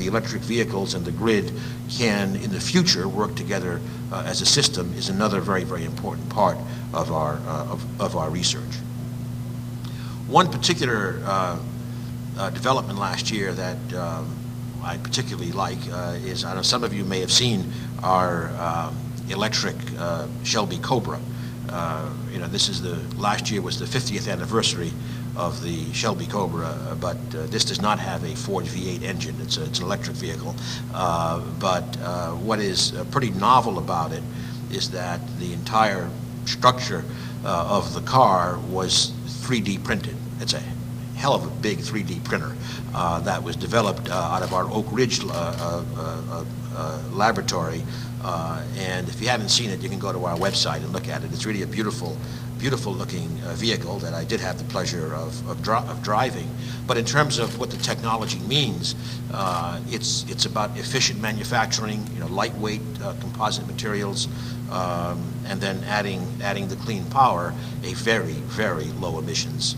the electric vehicles and the grid can, in the future, work together as a system is another very, very important part of our research. One particular development last year that I particularly like is, I know some of you may have seen our electric Shelby Cobra. This is last year was the 50th anniversary of the Shelby Cobra, but this does not have a Ford V8 engine. It's an electric vehicle. But what is pretty novel about it is that the entire structure of the car was 3D printed. It's a hell of a big 3D printer that was developed out of our Oak Ridge laboratory. And if you haven't seen it, you can go to our website and look at it. It's really a beautiful looking vehicle that I did have the pleasure of driving. But in terms of what the technology means, it's about efficient manufacturing, lightweight composite materials, and then adding the clean power, a very, very low emissions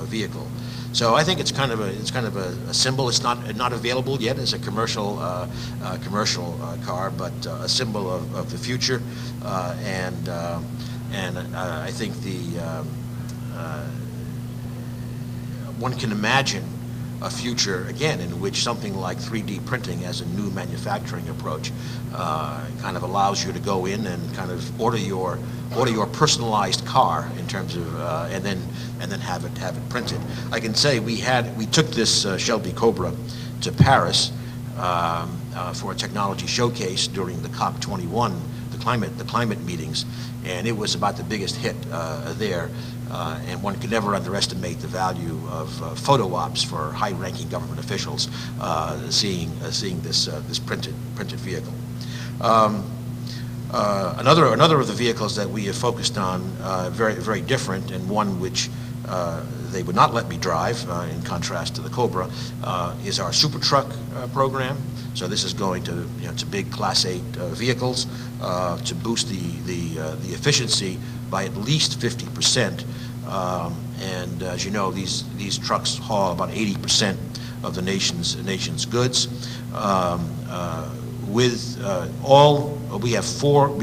vehicle. So I think it's kind of a symbol. It's not available yet as a commercial car, but a symbol of the future, and I think one can imagine a future again in which something like 3D printing as a new manufacturing approach kind of allows you to go in and kind of order your personalized car in terms of and then have it printed. I can say we took this Shelby Cobra to Paris for a technology showcase during the COP21, the climate meetings, and it was about the biggest hit there. And one can never underestimate the value of photo ops for high-ranking government officials seeing this printed vehicle. Another of the vehicles that we have focused on, very, very different, and one which they would not let me drive, in contrast to the Cobra, is our Super Truck program. So this is going to big Class 8 vehicles to boost the efficiency by at least 50%. And as you know, these trucks haul about 80% of the nation's goods. We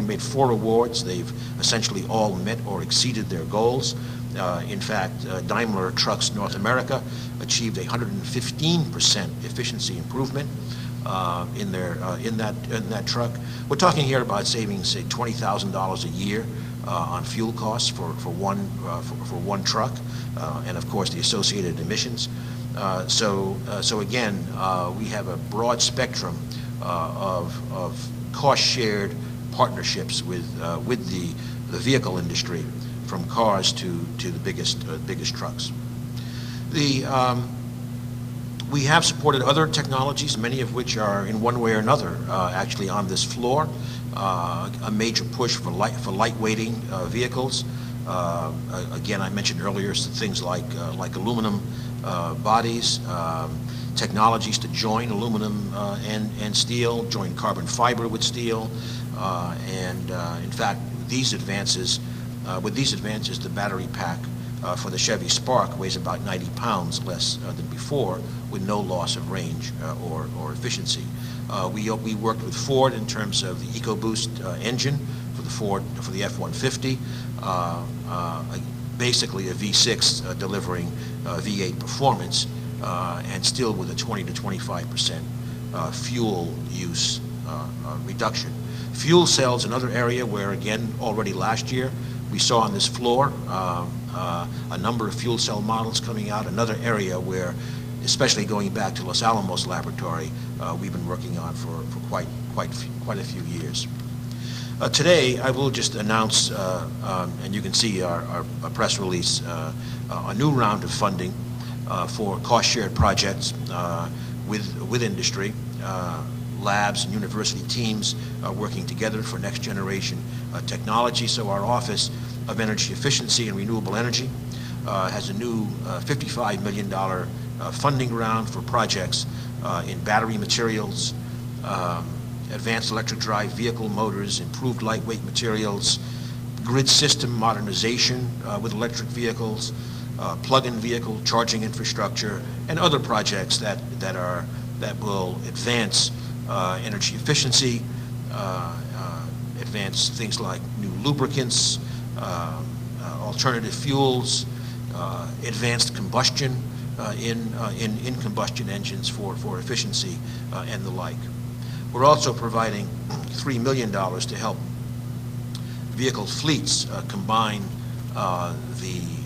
made 4 awards. They've essentially all met or exceeded their goals. In fact, Daimler Trucks North America achieved a 115% efficiency improvement in that truck. We're talking here about saving, say, $20,000 a year on fuel costs for one truck, and of course the associated emissions. So again, we have a broad spectrum of cost-shared partnerships with the vehicle industry, from cars to the biggest trucks. We have supported other technologies, many of which are in one way or another actually on this floor. A major push for lightweighting vehicles. Again, I mentioned earlier things like aluminum bodies, technologies to join aluminum and steel, join carbon fiber with steel, and in fact, with these advances, the battery pack for the Chevy Spark weighs about 90 pounds less than before, with no loss of range or efficiency. We worked with Ford in terms of the EcoBoost engine for the F-150, basically a V6 delivering V8 performance, and still with a 20 to 25% fuel use reduction. Fuel cells, another area where, again, already last year we saw on this floor a number of fuel cell models coming out. Another area where, especially going back to Los Alamos laboratory, we've been working on for quite a few years. Today, I will just announce, and you can see our press release, a new round of funding for cost-shared projects with industry, labs and university teams working together for next-generation technology. So our Office of Energy Efficiency and Renewable Energy has a new $55 million funding round for projects in battery materials, advanced electric drive vehicle motors, improved lightweight materials, grid system modernization with electric vehicles, plug-in vehicle charging infrastructure, and other projects that are that will advance energy efficiency, advance things like new lubricants, alternative fuels, advanced combustion in combustion engines for efficiency and the like. We're also providing $3 million to help vehicle fleets combine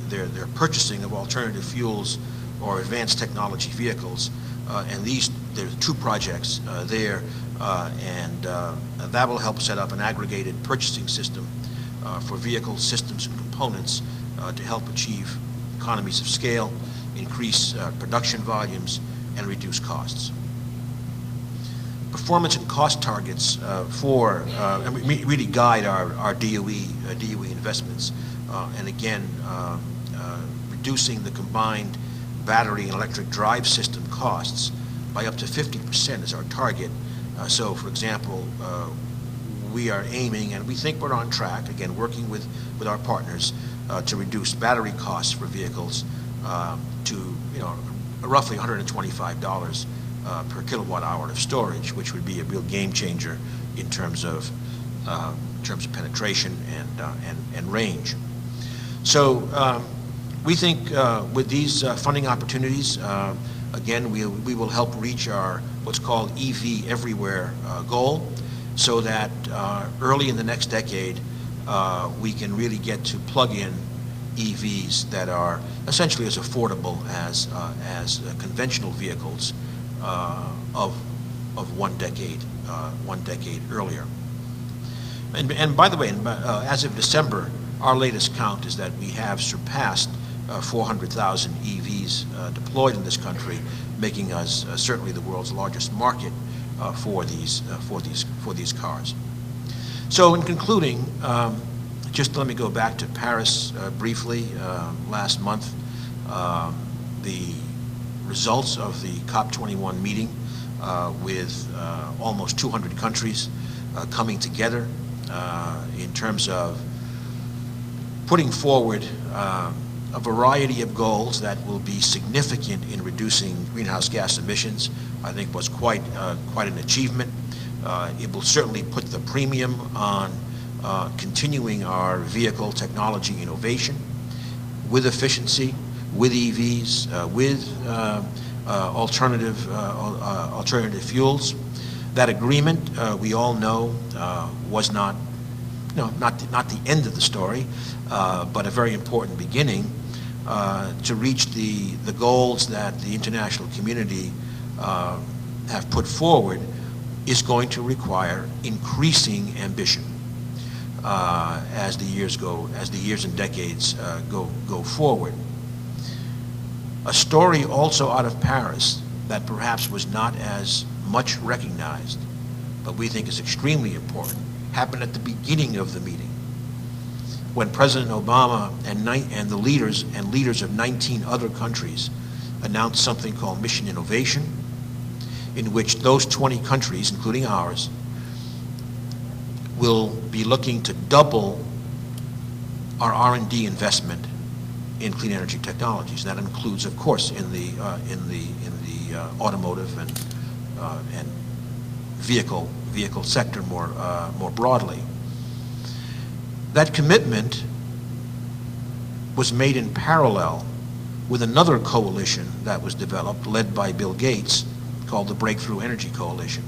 their purchasing of alternative fuels or advanced technology vehicles. And there are 2 projects there, and that will help set up an aggregated purchasing system for vehicle systems and components to help achieve economies of scale, increase production volumes, and reduce costs. Performance and cost targets and we really guide our DOE investments, and again, reducing the combined battery and electric drive system costs by up to 50% is our target. So, for example, we are aiming, and we think we're on track, again, working with our partners to reduce battery costs for vehicles to roughly $125 per kilowatt hour of storage, which would be a real game changer in terms of penetration and range. So we think with these funding opportunities, again, we will help reach our what's called EV everywhere goal, so that early in the next decade we can really get to plug-in EVs that are essentially as affordable as conventional vehicles of 1 decade earlier. And by the way, as of December, our latest count is that we have surpassed 400,000 EVs deployed in this country, making us certainly the world's largest market for these cars. So, in concluding, just let me go back to Paris briefly. Last month, the results of the COP21 meeting with almost 200 countries coming together in terms of putting forward a variety of goals that will be significant in reducing greenhouse gas emissions, I think was quite an achievement. It will certainly put the premium on continuing our vehicle technology innovation with efficiency, with EVs, with alternative fuels. That agreement, we all know, was not the end of the story, but a very important beginning to reach the goals that the international community have put forward. Is going to require increasing ambition as the years and decades go forward. A story also out of Paris that perhaps was not as much recognized, but we think is extremely important, happened at the beginning of the meeting, when President Obama and the leaders of 19 other countries announced something called Mission Innovation, in which those 20 countries, including ours, will be looking to double our R&D investment in clean energy technologies. That includes, of course, in the automotive and vehicle sector more broadly. That commitment was made in parallel with another coalition that was developed, led by Bill Gates, called the Breakthrough Energy Coalition.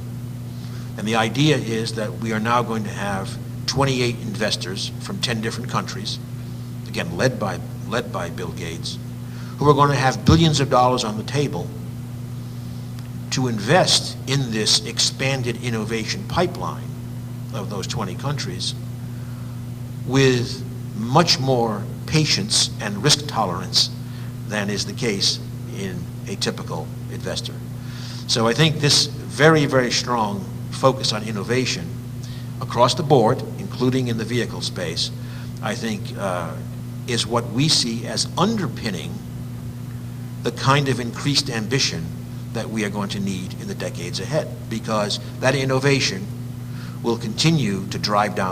And the idea is that we are now going to have 28 investors from 10 different countries, again led by Bill Gates, who are going to have billions of dollars on the table to invest in this expanded innovation pipeline of those 20 countries with much more patience and risk tolerance than is the case in a typical investor. So I think this very, very strong focus on innovation across the board, including in the vehicle space, I think is what we see as underpinning the kind of increased ambition that we are going to need in the decades ahead, because that innovation will continue to drive down